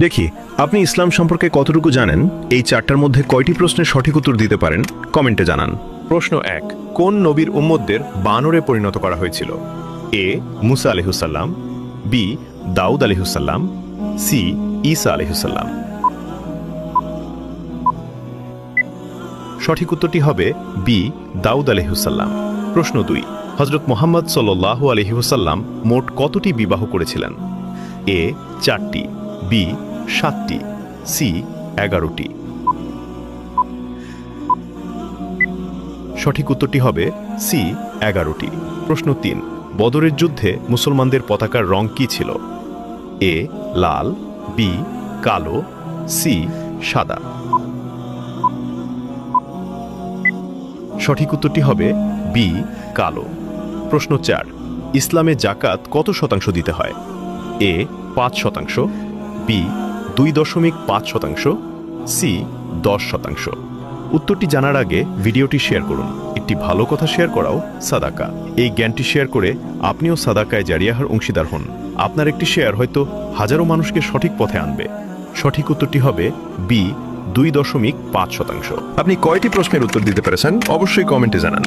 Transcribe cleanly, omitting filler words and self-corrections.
দেখি আপনি ইসলাম সম্পর্কে কতটুকু জানেন। এই চারটার মধ্যে কয়টি প্রশ্নের সঠিক উত্তর দিতে পারেন কমেন্টে জানান। প্রশ্ন ১, কোন নবীর উম্মতদের বানরে পরিণত করা হয়েছিল? এ মুসা আলাইহিসসালাম, বি দাউদ আলাইহিসসালাম, সি ঈসা আলাইহিসসালাম। সঠিক উত্তরটি হবে বি দাউদ আলাইহিসসালাম। প্রশ্ন ২, হযরত মুহাম্মদ সাল্লাল্লাহু আলাইহি ওয়াসাল্লাম মোট কতটি বিবাহ করেছিলেন? এ ৪টি, বি ৭টি, সি ১১টি। সঠিক উত্তরটি হবে সি ১১টি। প্রশ্ন ৩, বদরের যুদ্ধে মুসলমানদের পতাকার রং কি ছিল? এ লাল, বি কালো, সি সাদা। সঠিক উত্তরটি হবে বি কালো। প্রশ্ন ৪, ইসলামে জাকাত কত শতাংশ দিতে হয়? এ ৫%, বি ২.৫%, সি 10%। উত্তরটি জানার আগে ভিডিওটি শেয়ার করুন। একটি ভালো কথা শেয়ার করাও সাদাকা। এই জ্ঞানটি শেয়ার করে আপনিও সাদাকায় জারিয়াহার অংশীদার হন। আপনার একটি শেয়ার হয়তো হাজারো মানুষকে সঠিক পথে আনবে। সঠিক উত্তরটি হবে বি 2.5%। আপনি কয়টি প্রশ্নের উত্তর দিতে পেরেছেন অবশ্যই কমেন্টে জানান।